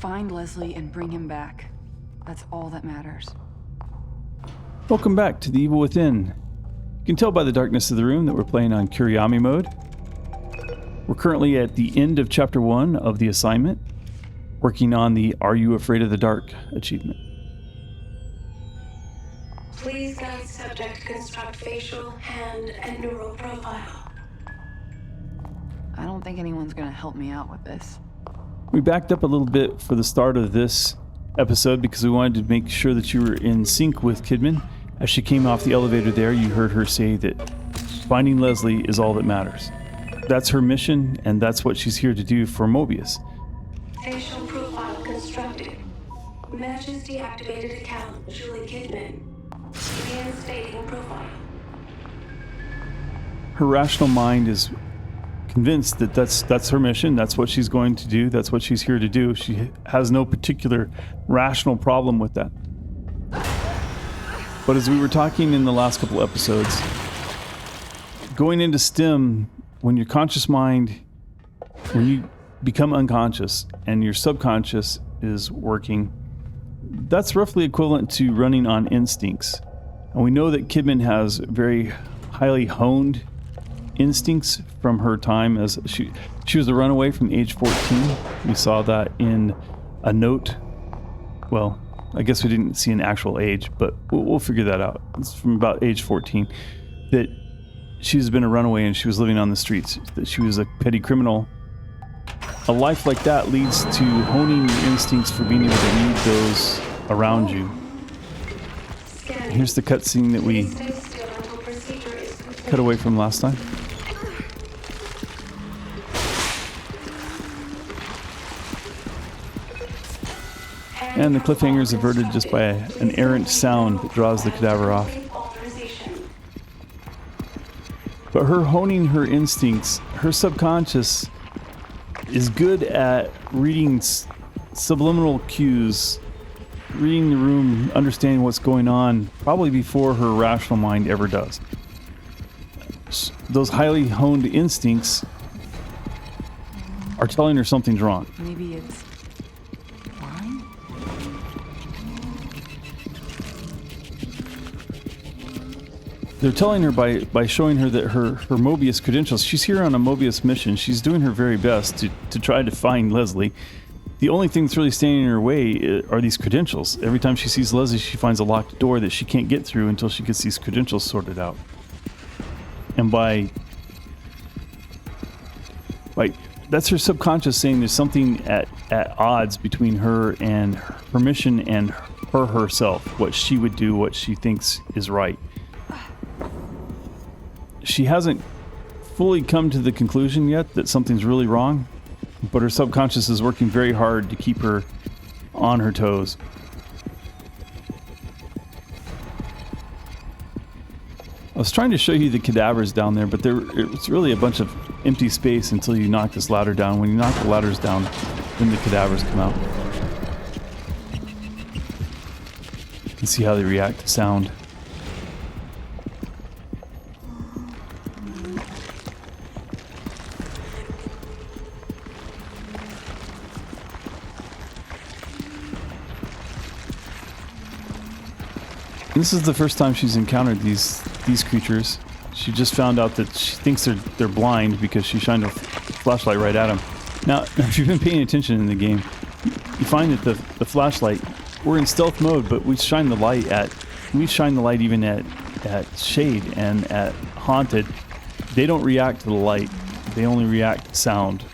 Find Leslie and bring him back. That's all that matters. Welcome back to The Evil Within. You can tell by the darkness of the room that we're playing on Kurayami mode. We're currently at the end of Chapter 1 of the assignment, working on the Are You Afraid of the Dark achievement. Please guide subject construct facial, hand, and neural profile. I don't think anyone's gonna help me out with this. We backed up a little bit for the start of this episode because we wanted to make sure that you were in sync with Kidman. As she came off the elevator there, you heard her say that finding Leslie is all that matters. That's her mission, and that's what she's here to do for Mobius. Facial profile constructed. Matches deactivated account Julie Kidman. Reinstating profile. Her rational mind is convinced that that's her mission, that's what she's going to do, that's what she's here to do. She has no particular rational problem with that. But as we were talking in the last couple episodes, going into STEM, when your conscious mind, when you become unconscious and your subconscious is working, that's roughly equivalent to running on instincts. And we know that Kidman has very highly honed instincts from her time as she was a runaway from age 14. We saw that in a note. Well, I guess we didn't see an actual age, but we'll figure that out. It's from about age 14 that she's been a runaway and she was living on the streets, that she was a petty criminal. A life like that leads to honing your instincts for being able to read those around you. Here's the cutscene that we cut away from last time. And the cliffhanger is averted just by an errant sound that draws the cadaver off. But her honing her instincts, her subconscious is good at reading subliminal cues, reading the room, understanding what's going on, probably before her rational mind ever does. Those highly honed instincts are telling her something's wrong. Maybe it's fine? They're telling her by showing her that her Mobius credentials, she's here on a Mobius mission. She's doing her very best to try to find Leslie. The only thing that's really standing in her way are these credentials. Every time she sees Leslie, she finds a locked door that she can't get through until she gets these credentials sorted out. And by that's her subconscious saying there's something at odds between her and her mission and herself, what she would do, what she thinks is right. She hasn't fully come to the conclusion yet that something's really wrong, but her subconscious is working very hard to keep her on her toes. I was trying to show you the cadavers down there, but it's really a bunch of empty space until you knock this ladder down. When you knock the ladders down, then the cadavers come out. You can see how they react to sound. This is the first time she's encountered these creatures. She just found out that she thinks they're blind because she shined a flashlight right at them. Now, if you've been paying attention in the game, you find that the flashlight, we're in stealth mode, but we shine the light even at shade and at haunted. They don't react to the light. They only react to sound.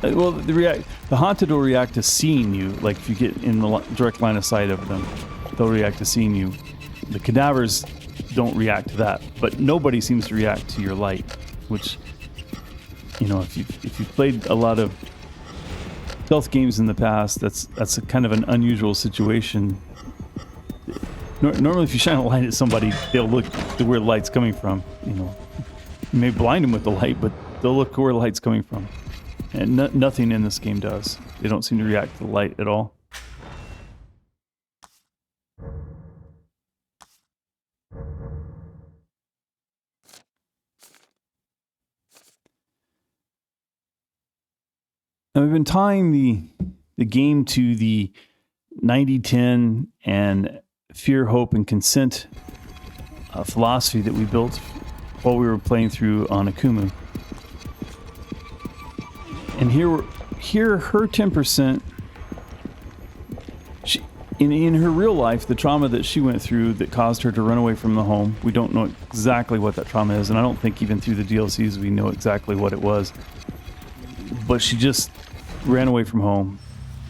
The haunted will react to seeing you, like if you get in the direct line of sight of them. They'll react to seeing you. The cadavers don't react to that, but nobody seems to react to your light, which, you know, if you've played a lot of stealth games in the past, that's a kind of an unusual situation. Normally, if you shine a light at somebody, they'll look to where the light's coming from. You know, you may blind them with the light, but they'll look where the light's coming from. And nothing in this game does. They don't seem to react to the light at all. Now we've been tying the the game to the 90-10 and fear, hope, and consent philosophy that we built while we were playing through on Akumu. And here her 10%, in her real life, the trauma that she went through that caused her to run away from the home, we don't know exactly what that trauma is, and I don't think even through the DLCs we know exactly what it was. But she just ran away from home,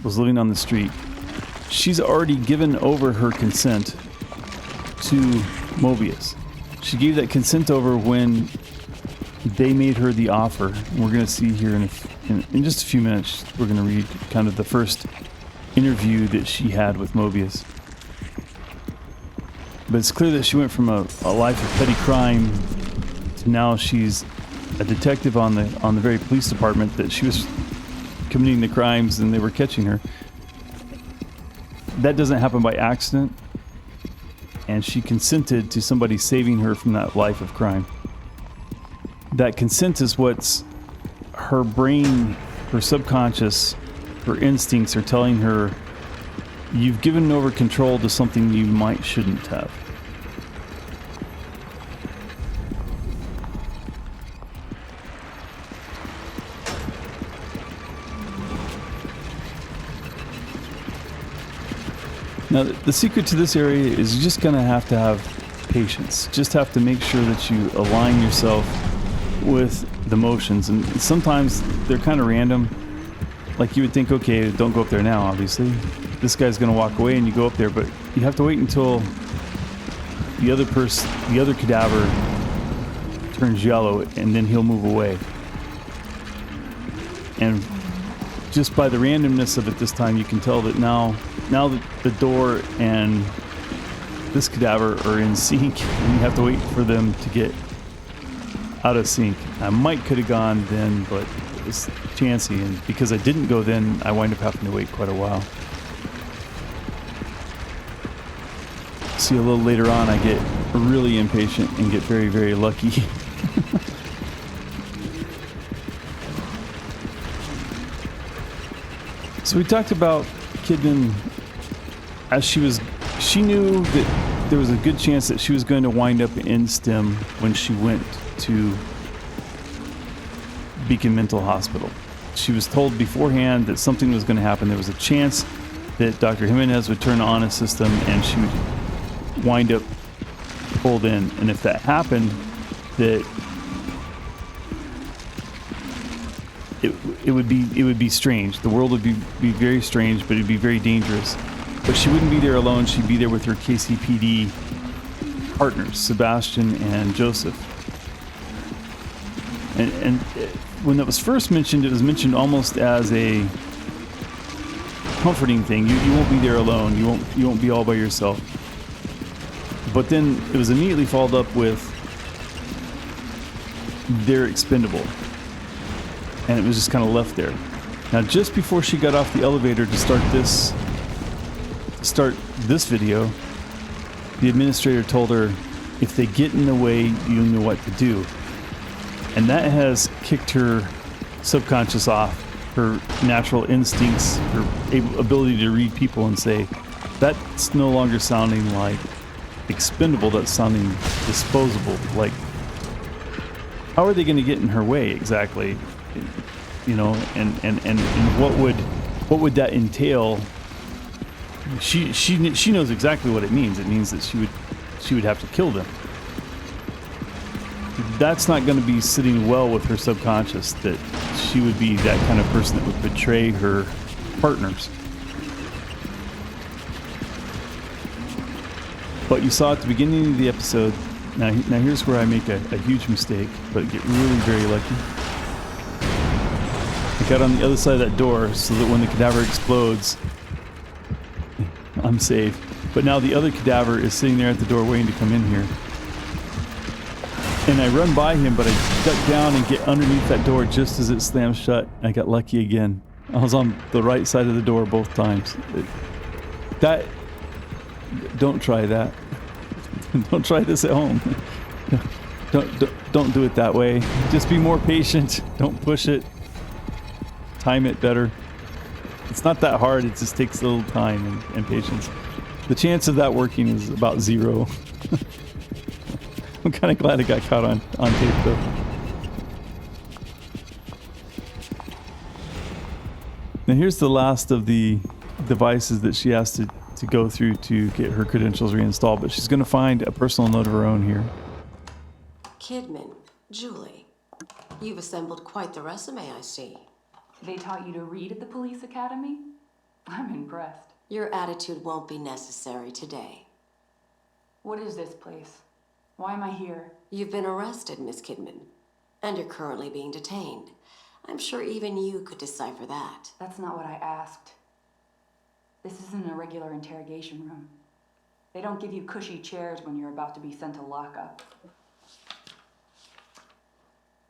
was living on the street. She's already given over her consent to Mobius. She gave that consent over when they made her the offer. And we're going to see here in just a few minutes, we're going to read kind of the first interview that she had with Mobius. But it's clear that she went from a life of petty crime to now she's a detective on the very police department that she was committing the crimes and they were catching her. That doesn't happen by accident, and she consented to somebody saving her from that life of crime. That consent is what's her brain, her subconscious, her instincts are telling her, you've given over control to something you shouldn't have. Now, the secret to this area is you're just going to have patience. Just have to make sure that you align yourself with the motions. And sometimes they're kind of random. Like you would think, okay, don't go up there now, obviously. This guy's going to walk away and you go up there, but you have to wait until the other cadaver turns yellow and then he'll move away. And just by the randomness of it this time, you can tell that now that the door and this cadaver are in sync, and you have to wait for them to get out of sync. I could have gone then, but it's chancy, and because I didn't go then, I wind up having to wait quite a while. See, a little later on, I get really impatient and get very, very lucky. So we talked about Kidman as she knew that there was a good chance that she was going to wind up in STEM when she went to Beacon Mental Hospital. She was told beforehand that something was going to happen. There was a chance that Dr. Jimenez would turn on a system and she would wind up pulled in. And if that happened, that it would be strange. The world would be very strange, but it'd be very dangerous. But she wouldn't be there alone. She'd be there with her KCPD partners, Sebastian and Joseph. And when that was first mentioned, it was mentioned almost as a comforting thing. You won't be there alone. You won't be all by yourself. But then it was immediately followed up with they're expendable. And it was just kind of left there. Now, just before she got off the elevator to start this video, the administrator told her, if they get in the way, you know what to do. And that has kicked her subconscious off, her natural instincts, her ability to read people and say, that's no longer sounding like expendable, that's sounding disposable. Like, how are they going to get in her way exactly? You know, and what would that entail? She knows exactly what it means. It means that she would have to kill them. That's not going to be sitting well with her subconscious, that she would be that kind of person that would betray her partners. But you saw at the beginning of the episode, now here's where I make a huge mistake, but get really very lucky. I got on the other side of that door so that when the cadaver explodes, I'm safe. But now the other cadaver is sitting there at the door waiting to come in here. And I run by him, but I duck down and get underneath that door just as it slams shut. I got lucky again. I was on the right side of the door both times. Don't try that. Don't try this at home. Don't do it that way. Just be more patient. Don't push it. Time it better. It's not that hard. It just takes a little time and patience. The chance of that working is about 0. I'm kind of glad it got caught on tape, though. Now here's the last of the devices that she has to go through to get her credentials reinstalled, but she's going to find a personal note of her own here. Kidman, Julie, you've assembled quite the resume, I see. They taught you to read at the police academy? I'm impressed. Your attitude won't be necessary today. What is this place? Why am I here? You've been arrested, Miss Kidman, and you're currently being detained. I'm sure even you could decipher that. That's not what I asked. This isn't a regular interrogation room. They don't give you cushy chairs when you're about to be sent to lockup.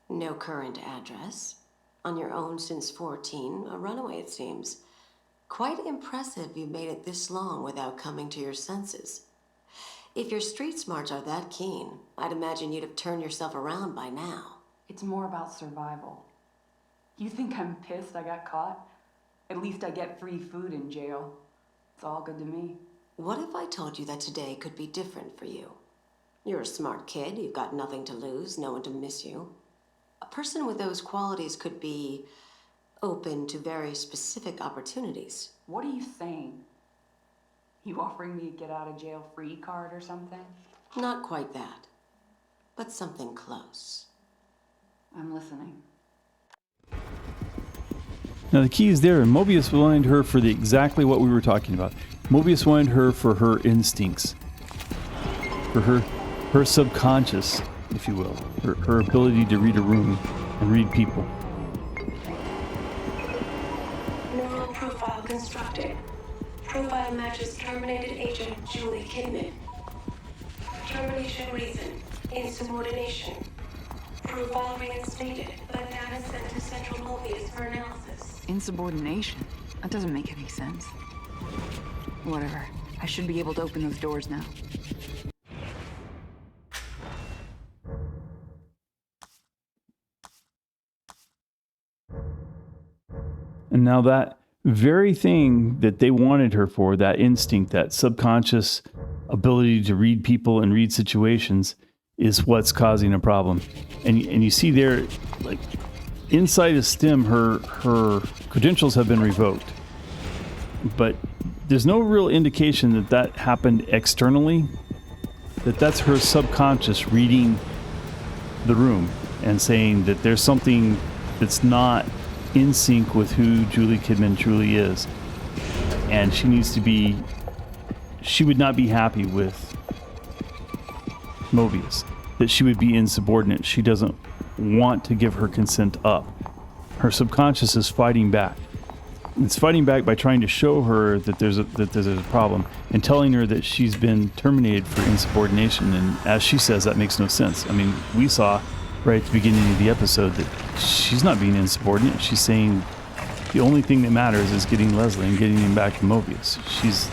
No current address. On your own since 14, a runaway it seems. Quite impressive you made it this long without coming to your senses. If your street smarts are that keen, I'd imagine you'd have turned yourself around by now. It's more about survival. You think I'm pissed I got caught? At least I get free food in jail. It's all good to me. What if I told you that today could be different for you? You're a smart kid, you've got nothing to lose, no one to miss you. A person with those qualities could be open to very specific opportunities. What are you saying? You offering me a get out of jail free card or something? Not quite that, but something close. I'm listening. Now the key is there, and Mobius wanted her for exactly what we were talking about. Mobius wanted her for her instincts, for her subconscious, if you will, her ability to read a room and read people. Neural profile constructed. Profile matches terminated agent Julie Kidman. Termination reason, insubordination. Profile reinstated, but data sent to Central Mobius for analysis. Insubordination? That doesn't make any sense. Whatever. I should be able to open those doors now. And now that very thing that they wanted her for, that instinct, that subconscious ability to read people and read situations, is what's causing a problem. And you see there, like, inside of STEM, her credentials have been revoked. But there's no real indication that happened externally, that's her subconscious reading the room and saying that there's something that's not in sync with who Julie Kidman truly is. And she would not be happy with Mobius, that she would be insubordinate. She doesn't want to give her consent up. Her subconscious is fighting back. It's fighting back by trying to show her that there's a problem and telling her that she's been terminated for insubordination. And as she says, that makes no sense. I mean, we saw right at the beginning of the episode that she's not being insubordinate. She's saying the only thing that matters is getting Leslie and getting him back to Mobius. She's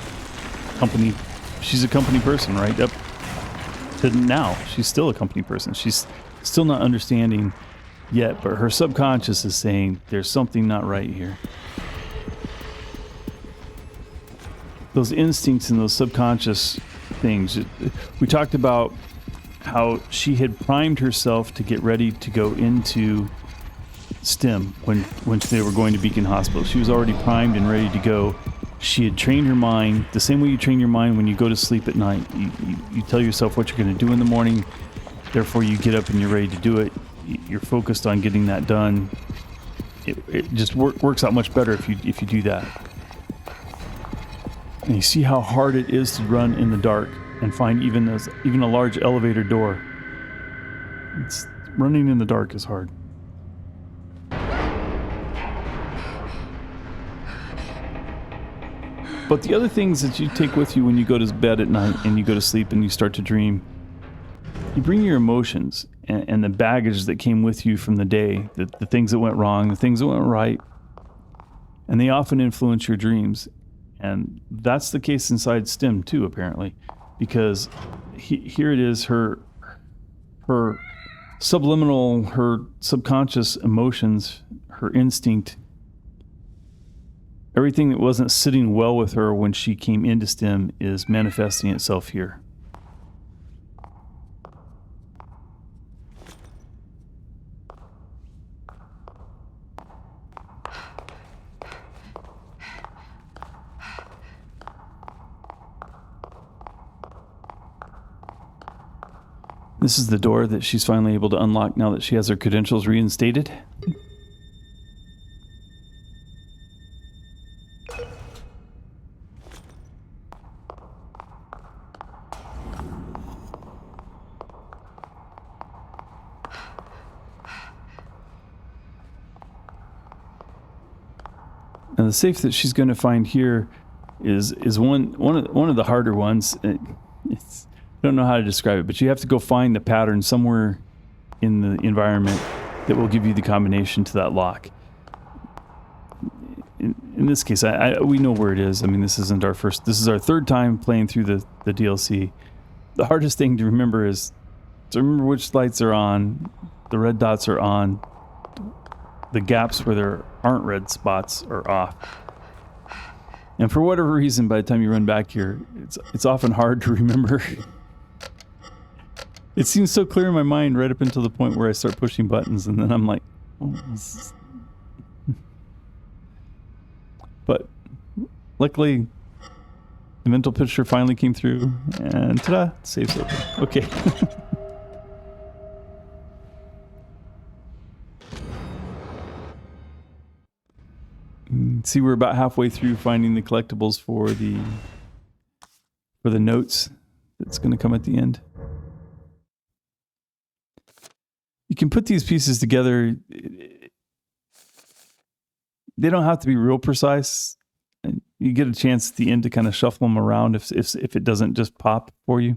a company person, right? Up to now, she's still a company person. She's still not understanding yet, but her subconscious is saying there's something not right here. Those instincts and those subconscious things. We talked about how she had primed herself to get ready to go into STEM when they were going to Beacon Hospital. She was already primed and ready to go. She had trained her mind the same way you train your mind when you go to sleep at night. You tell yourself what you're going to do in the morning, therefore you get up and you're ready to do it. You're focused on getting that done. It just works out much better if you do that. And you see how hard it is to run in the dark and find even a large elevator door. Running in the dark is hard. But the other things that you take with you when you go to bed at night and you go to sleep and you start to dream, you bring your emotions and the baggage that came with you from the day, the things that went wrong, the things that went right, and they often influence your dreams. And that's the case inside STEM too, apparently, because here it is, her subliminal, her subconscious emotions, her instinct, everything that wasn't sitting well with her when she came into STEM is manifesting itself here. This is the door that she's finally able to unlock now that she has her credentials reinstated. Now the safe that she's going to find here is one of the harder ones. I don't know how to describe it, but you have to go find the pattern somewhere in the environment that will give you the combination to that lock. In this case, we know where it is. I mean, this is our third time playing through the DLC. The hardest thing to remember is to remember which lights are on, the red dots are on, the gaps where there aren't red spots are off. And for whatever reason, by the time you run back here, it's often hard to remember. It seems so clear in my mind right up until the point where I start pushing buttons, and then I'm like, oh, But luckily, the mental picture finally came through, and ta-da, save's open. Okay. See, we're about halfway through finding the collectibles for the notes that's going to come at the end. You can put these pieces together. They don't have to be real precise. You get a chance at the end to kind of shuffle them around if it doesn't just pop for you.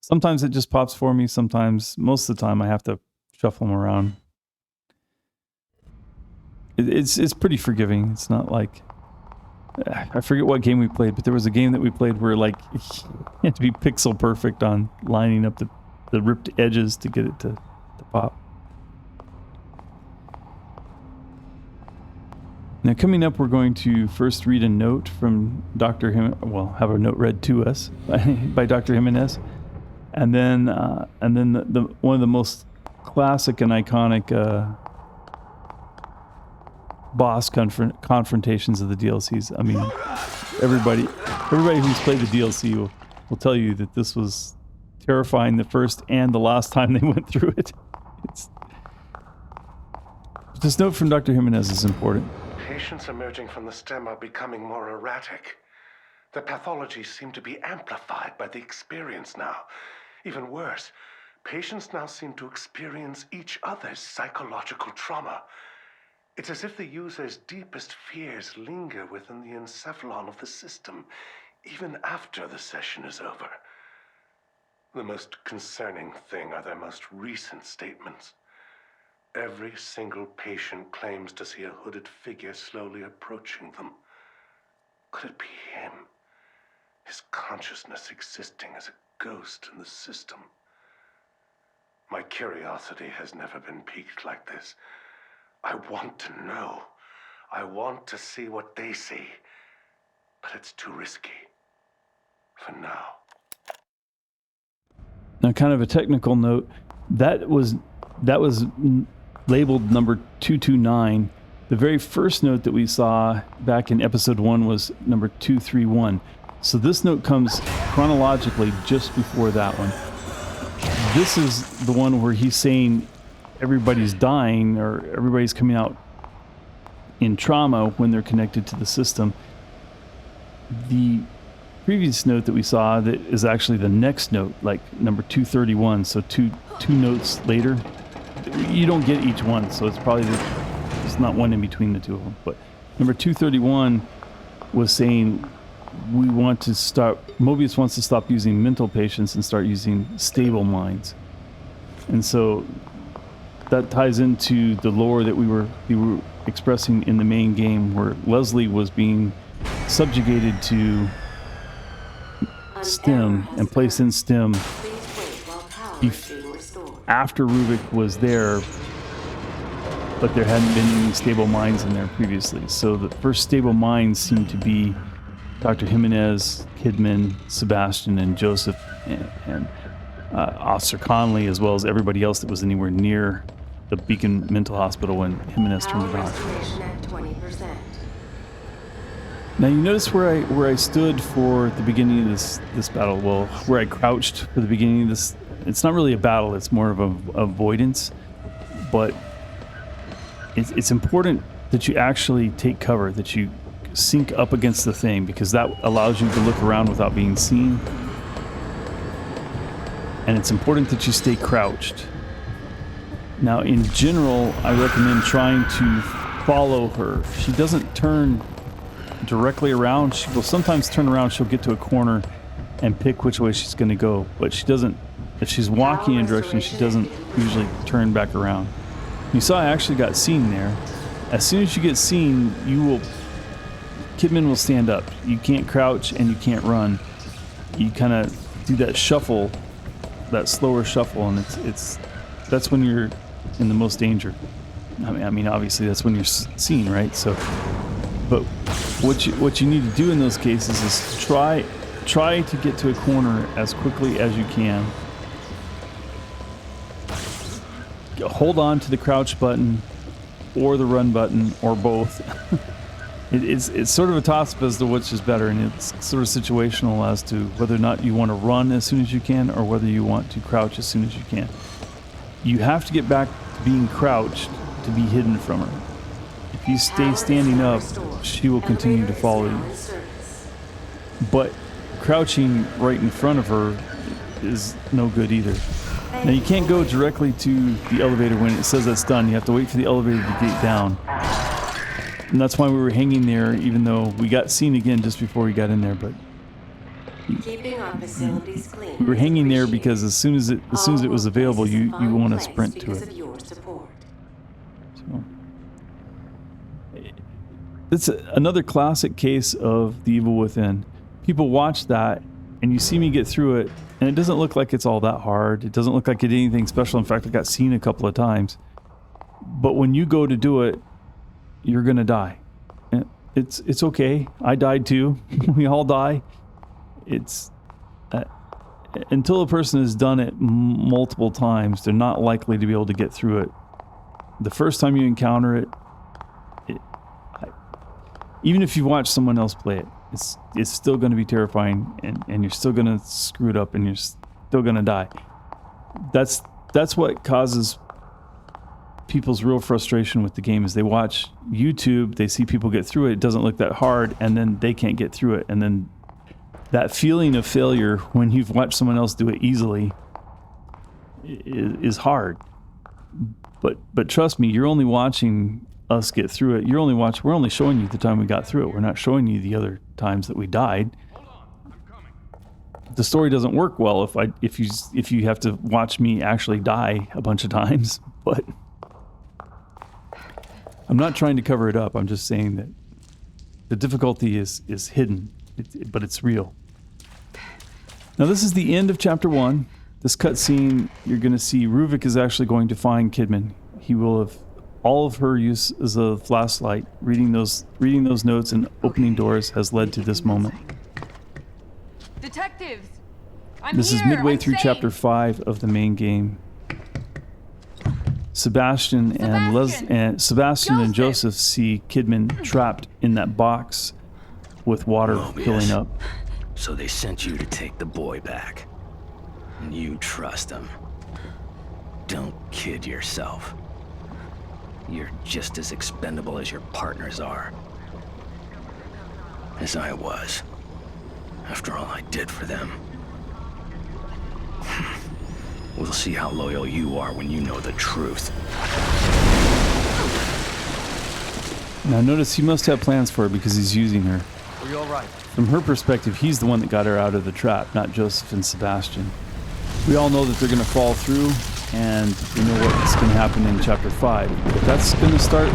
Sometimes it just pops for me. Sometimes, most of the time, I have to shuffle them around. It's pretty forgiving. It's not like, I forget what game we played, but there was a game that we played where like you had to be pixel perfect on lining up the ripped edges to get it to pop. Now coming up, we're going to first read a note from have a note read to us by Dr. Jimenez, and then the one of the most classic and iconic boss confrontations of the DLCs. I mean, everybody who's played the DLC will tell you that this was terrifying the first and the last time they went through it. This note from Dr. Jimenez is important. Patients emerging from the stem are becoming more erratic. The pathologies seem to be amplified by the experience now. Even worse, patients now seem to experience each other's psychological trauma. It's as if the user's deepest fears linger within the encephalon of the system, even after the session is over. The most concerning thing are their most recent statements. Every single patient claims to see a hooded figure slowly approaching them. Could it be him? His consciousness existing as a ghost in the system. My curiosity has never been piqued like this. I want to know. I want to see what they see. But it's too risky. For now. Now, kind of a technical note, that was labeled number 229. The very first note that we saw back in episode 1 was number 231. So this note comes chronologically just before that one. This is the one where he's saying everybody's dying or everybody's coming out in trauma when they're connected to the system. The previous note that we saw that is actually the next note, like number 231. So two notes later. You don't get each one, so it's probably there's not one in between the two of them. But number 231 was saying Mobius wants to stop using mental patients and start using stable minds. And so that ties into the lore that we were expressing in the main game, where Leslie was being subjugated to STEM and placed in STEM after Ruvik was there but there hadn't been any stable minds in there previously. So the first stable minds seemed to be Dr. Jimenez, Kidman, Sebastian, and Joseph, and Officer Conley, as well as everybody else that was anywhere near the Beacon Mental Hospital when Jimenez turned it on. Restoration at 20%. Now you notice where I stood for the beginning of this battle. Well, where I crouched for the beginning of this. It's not really a battle. It's more of a avoidance. But it's important that you actually take cover, that you sink up against the thing, because that allows you to look around without being seen. And it's important that you stay crouched. Now, in general, I recommend trying to follow her. She doesn't turn directly around. She will sometimes turn around. She'll get to a corner and pick which way she's going to go. But she doesn't, if she's walking in a direction, she doesn't usually turn back around. You saw I actually got seen there. As soon as you get seen, Kidman will stand up. You can't crouch and you can't run. You kind of do that shuffle, that slower shuffle, and that's when you're in the most danger. I mean, obviously that's when you're seen, right? So, but what you need to do in those cases is try to get to a corner as quickly as you can. Hold on to the crouch button or the run button or both. It's sort of a toss-up as to which is better, and it's sort of situational as to whether or not you want to run as soon as you can or whether you want to crouch as soon as you can. You have to get back to being crouched to be hidden from her. If you stay standing up, she will continue to follow you. But crouching right in front of her is no good either. Now you can't go directly to the elevator when it says it's done. You have to wait for the elevator to get down. And that's why we were hanging there, even though we got seen again just before we got in there. But Keeping our facilities clean. we were hanging there because as soon as it was available, you want to sprint to because it. of your support. So, it's another classic case of the evil within. People watch that, and you see me get through it, and it doesn't look like it's all that hard. It doesn't look like it did anything special. In fact, I got seen a couple of times. But when you go to do it, you're gonna die. It's okay. I died too. We all die. It's until a person has done it multiple times, they're not likely to be able to get through it. The first time you encounter it, even if you watch someone else play it, it's still going to be terrifying, and you're still going to screw it up, and you're still going to die. That's what causes people's real frustration with the game. Is they watch YouTube, they see people get through it, it doesn't look that hard, and then they can't get through it, and then that feeling of failure when you've watched someone else do it easily is hard. But trust me, you're only watching us get through it. We're only showing you the time we got through it. We're not showing you the other times that we died. The story doesn't work well if you have to watch me actually die a bunch of times. But I'm not trying to cover it up. I'm just saying that the difficulty is hidden, but it's real. Now this is the end of chapter 1. This cutscene, you're going to see Ruvik is actually going to find Kidman. He will have all of her use as a flashlight, reading those notes and opening doors has led to this moment. Detectives! This is midway through chapter 5 of the main game. Sebastian and Joseph see Kidman trapped in that box with water Mobius. filling up. So they sent you to take the boy back. And you trust him. Don't kid yourself. You're just as expendable as your partners are. As I was. After all I did for them. We'll see how loyal you are when you know the truth. Now notice he must have plans for her because he's using her. Are you all right? From her perspective, he's the one that got her out of the trap, not Joseph and Sebastian. We all know that they're going to fall through, and we know what's going to happen in chapter 5. But that's going to start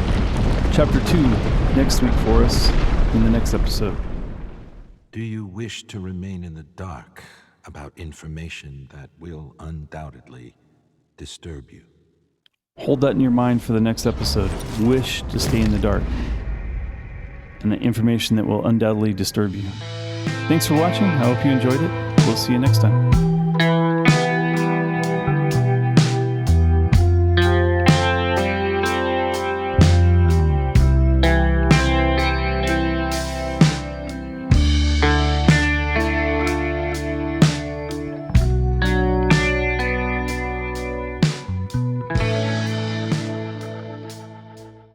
chapter 2 next week for us in the next episode. Do you wish to remain in the dark about information that will undoubtedly disturb you? Hold that in your mind for the next episode. Wish to stay in the dark. And the information that will undoubtedly disturb you. Thanks for watching. I hope you enjoyed it. We'll see you next time.